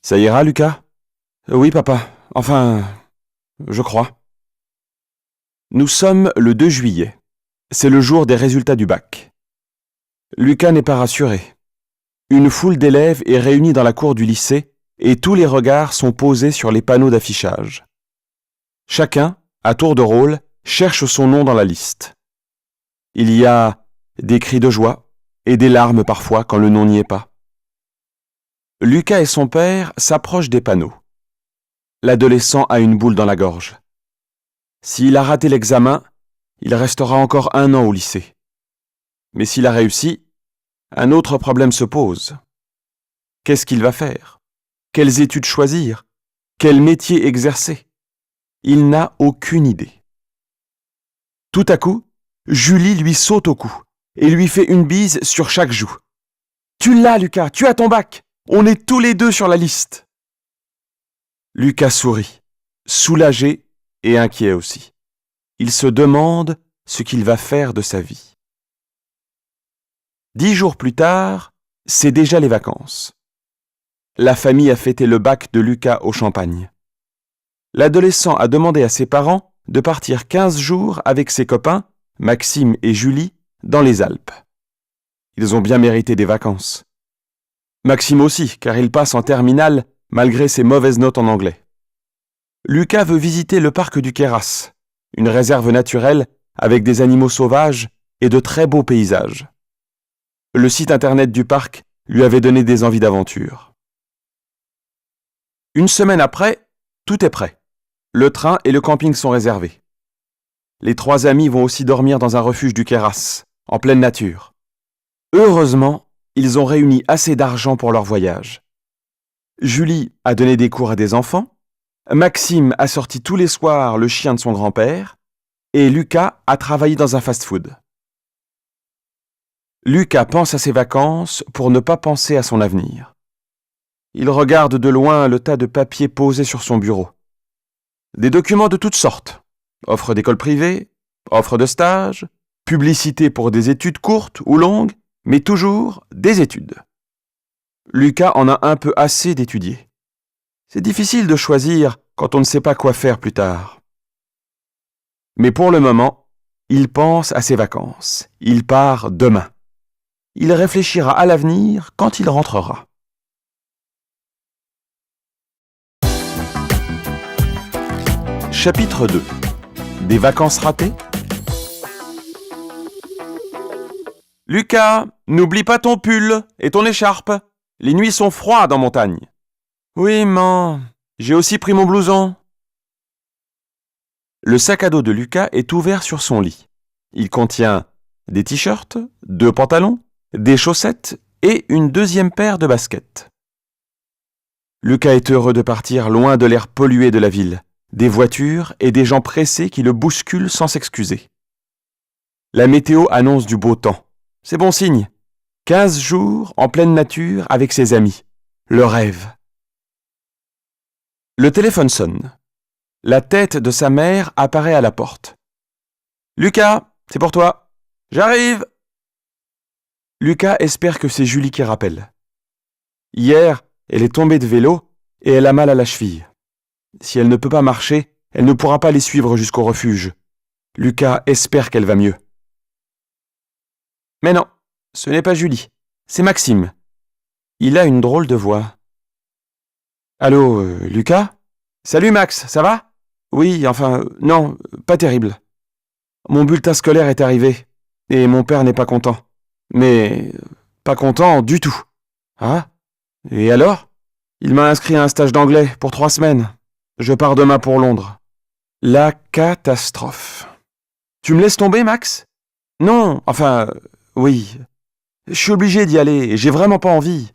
Ça ira, Lucas? Oui, papa. Enfin, je crois. Nous sommes le 2 juillet. C'est le jour des résultats du bac. Lucas n'est pas rassuré. Une foule d'élèves est réunie dans la cour du lycée et tous les regards sont posés sur les panneaux d'affichage. Chacun, à tour de rôle, cherche son nom dans la liste. Il y a des cris de joie et des larmes parfois quand le nom n'y est pas. Lucas et son père s'approchent des panneaux. L'adolescent a une boule dans la gorge. S'il a raté l'examen, il restera encore 1 an au lycée. Mais s'il a réussi, un autre problème se pose. Qu'est-ce qu'il va faire? Quelles études choisir? Quel métier exercer? Il n'a aucune idée. Tout à coup, Julie lui saute au cou et lui fait une bise sur chaque joue. « Tu l'as, Lucas, tu as ton bac! On est tous les deux sur la liste !» Lucas sourit, soulagé et inquiet aussi. Il se demande ce qu'il va faire de sa vie. 10 jours plus tard, c'est déjà les vacances. La famille a fêté le bac de Lucas au champagne. L'adolescent a demandé à ses parents de partir 15 jours avec ses copains, Maxime et Julie, dans les Alpes. Ils ont bien mérité des vacances. Maxime aussi, car il passe en terminale malgré ses mauvaises notes en anglais. Lucas veut visiter le parc du Queyras, une réserve naturelle avec des animaux sauvages et de très beaux paysages. Le site internet du parc lui avait donné des envies d'aventure. Une semaine après, tout est prêt. Le train et le camping sont réservés. Les 3 amis vont aussi dormir dans un refuge du Queyras, en pleine nature. Heureusement, ils ont réuni assez d'argent pour leur voyage. Julie a donné des cours à des enfants, Maxime a sorti tous les soirs le chien de son grand-père, et Lucas a travaillé dans un fast-food. Lucas pense à ses vacances pour ne pas penser à son avenir. Il regarde de loin le tas de papiers posés sur son bureau. Des documents de toutes sortes. Offres d'école privée, offres de stage, publicité pour des études courtes ou longues, mais toujours des études. Lucas en a un peu assez d'étudier. C'est difficile de choisir quand on ne sait pas quoi faire plus tard. Mais pour le moment, il pense à ses vacances. Il part demain. Il réfléchira à l'avenir quand il rentrera. Chapitre 2. Des vacances ratées? Lucas, n'oublie pas ton pull et ton écharpe. Les nuits sont froides en montagne. Oui, maman, j'ai aussi pris mon blouson. Le sac à dos de Lucas est ouvert sur son lit. Il contient des t-shirts, 2 pantalons, des chaussettes et une 2e paire de baskets. Lucas est heureux de partir loin de l'air pollué de la ville, des voitures et des gens pressés qui le bousculent sans s'excuser. La météo annonce du beau temps. C'est bon signe. 15 jours en pleine nature avec ses amis. Le rêve. Le téléphone sonne. La tête de sa mère apparaît à la porte. « Lucas, c'est pour toi. J'arrive !» Lucas espère que c'est Julie qui rappelle. Hier, elle est tombée de vélo et elle a mal à la cheville. Si elle ne peut pas marcher, elle ne pourra pas les suivre jusqu'au refuge. Lucas espère qu'elle va mieux. Mais non, ce n'est pas Julie, c'est Maxime. Il a une drôle de voix. Allô, Lucas? Salut Max, ça va? Oui, enfin, non, pas terrible. Mon bulletin scolaire est arrivé, et mon père n'est pas content. Mais pas content du tout. Ah? Et alors? Il m'a inscrit à un stage d'anglais pour 3 semaines. Je pars demain pour Londres. La catastrophe. Tu me laisses tomber, Max? Non, enfin, oui. Je suis obligé d'y aller et j'ai vraiment pas envie.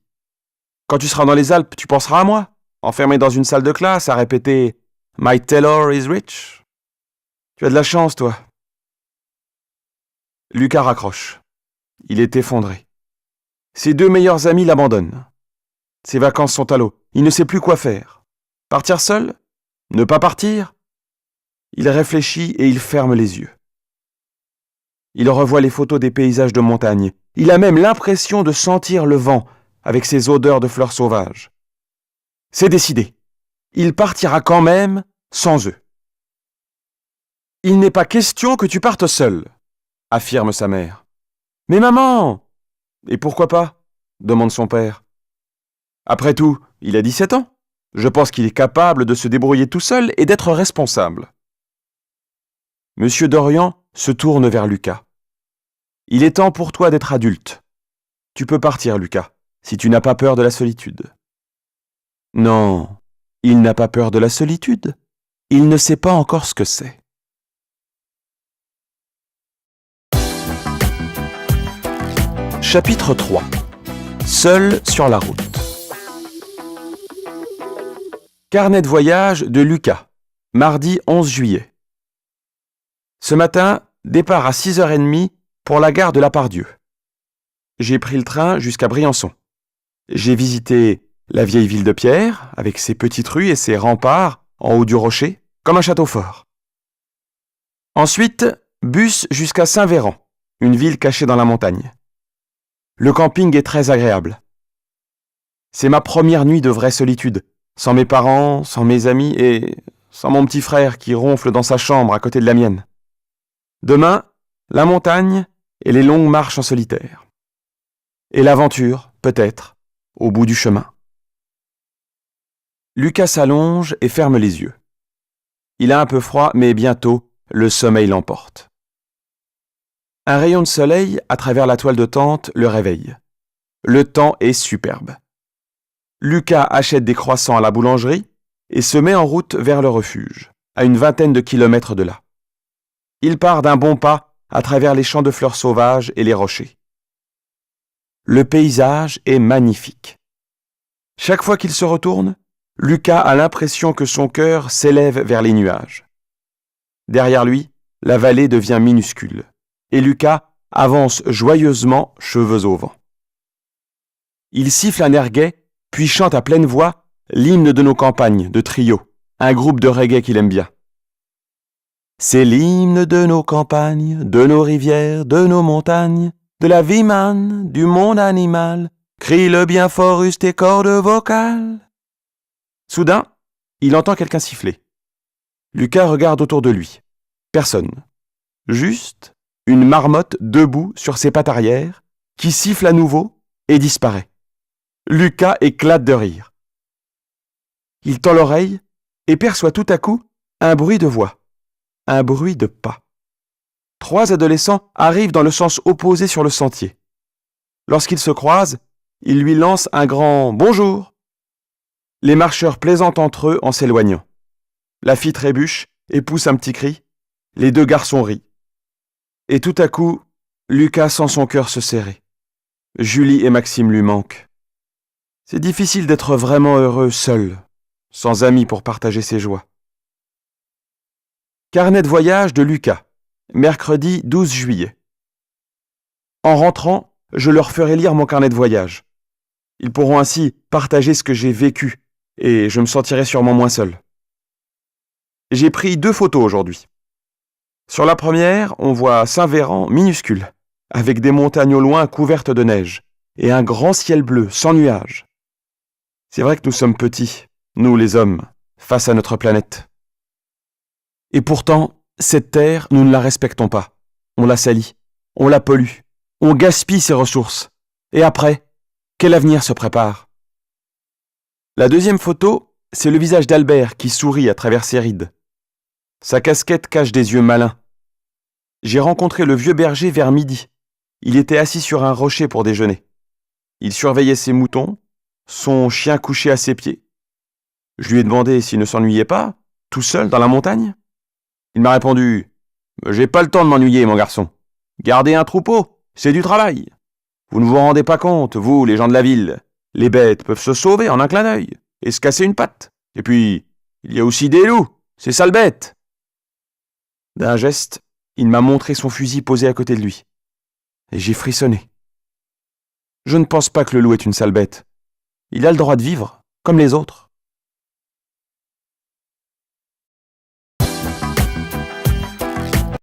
Quand tu seras dans les Alpes, tu penseras à moi, enfermé dans une salle de classe à répéter « My tailor is rich ». Tu as de la chance, toi. Lucas raccroche. Il est effondré. Ses 2 meilleurs amis l'abandonnent. Ses vacances sont à l'eau. Il ne sait plus quoi faire. Partir seul? Ne pas partir? Il réfléchit et il ferme les yeux. Il revoit les photos des paysages de montagne. Il a même l'impression de sentir le vent avec ses odeurs de fleurs sauvages. C'est décidé. Il partira quand même sans eux. Il n'est pas question que tu partes seul, affirme sa mère. Mais maman! Et pourquoi pas? Demande son père. Après tout, il a 17 ans. Je pense qu'il est capable de se débrouiller tout seul et d'être responsable. Monsieur Dorian se tourne vers Lucas. Il est temps pour toi d'être adulte. Tu peux partir, Lucas, si tu n'as pas peur de la solitude. Non, il n'a pas peur de la solitude. Il ne sait pas encore ce que c'est. Chapitre 3. Seul sur la route. Carnet de voyage de Lucas, mardi 11 juillet. Ce matin, départ à 6h30 pour la gare de la Part-Dieu. J'ai pris le train jusqu'à Briançon. J'ai visité la vieille ville de pierre, avec ses petites rues et ses remparts en haut du rocher, comme un château fort. Ensuite, bus jusqu'à Saint-Véran, une ville cachée dans la montagne. Le camping est très agréable. C'est ma première nuit de vraie solitude, sans mes parents, sans mes amis et sans mon petit frère qui ronfle dans sa chambre à côté de la mienne. Demain, la montagne et les longues marches en solitaire. Et l'aventure, peut-être, au bout du chemin. Lucas s'allonge et ferme les yeux. Il a un peu froid, mais bientôt, le sommeil l'emporte. Un rayon de soleil, à travers la toile de tente, le réveille. Le temps est superbe. Lucas achète des croissants à la boulangerie et se met en route vers le refuge, à une vingtaine de kilomètres de là. Il part d'un bon pas à travers les champs de fleurs sauvages et les rochers. Le paysage est magnifique. Chaque fois qu'il se retourne, Lucas a l'impression que son cœur s'élève vers les nuages. Derrière lui, la vallée devient minuscule, et Lucas avance joyeusement, cheveux au vent. Il siffle un air gai, puis chante à pleine voix l'hymne de nos campagnes, de Trio, un groupe de reggae qu'il aime bien. C'est l'hymne de nos campagnes, de nos rivières, de nos montagnes, de la vie manne, du monde animal, crie-le bien fort, use tes cordes vocales. Soudain, il entend quelqu'un siffler. Lucas regarde autour de lui. Personne. Juste une marmotte debout sur ses pattes arrière, qui siffle à nouveau et disparaît. Lucas éclate de rire. Il tend l'oreille et perçoit tout à coup un bruit de voix. Un bruit de pas. 3 adolescents arrivent dans le sens opposé sur le sentier. Lorsqu'ils se croisent, ils lui lancent un grand « Bonjour ». Les marcheurs plaisantent entre eux en s'éloignant. La fille trébuche et pousse un petit cri. Les 2 garçons rient. Et tout à coup, Lucas sent son cœur se serrer. Julie et Maxime lui manquent. C'est difficile d'être vraiment heureux seul, sans amis pour partager ses joies. Carnet de voyage de Lucas, mercredi 12 juillet. En rentrant, je leur ferai lire mon carnet de voyage. Ils pourront ainsi partager ce que j'ai vécu et je me sentirai sûrement moins seul. J'ai pris 2 photos aujourd'hui. Sur la première, on voit Saint-Véran minuscule, avec des montagnes au loin couvertes de neige et un grand ciel bleu sans nuages. C'est vrai que nous sommes petits, nous les hommes, face à notre planète. Et pourtant, cette terre, nous ne la respectons pas. On la salit, on la pollue, on gaspille ses ressources. Et après, quel avenir se prépare? La deuxième photo, c'est le visage d'Albert qui sourit à travers ses rides. Sa casquette cache des yeux malins. J'ai rencontré le vieux berger vers midi. Il était assis sur un rocher pour déjeuner. Il surveillait ses moutons, son chien couché à ses pieds. Je lui ai demandé s'il ne s'ennuyait pas, tout seul dans la montagne. Il m'a répondu « J'ai pas le temps de m'ennuyer, mon garçon. Garder un troupeau, c'est du travail. Vous ne vous rendez pas compte, vous, les gens de la ville. Les bêtes peuvent se sauver en un clin d'œil et se casser une patte. Et puis, il y a aussi des loups, ces sales bêtes. » D'un geste, il m'a montré son fusil posé à côté de lui. Et j'ai frissonné. Je ne pense pas que le loup est une sale bête. Il a le droit de vivre, comme les autres.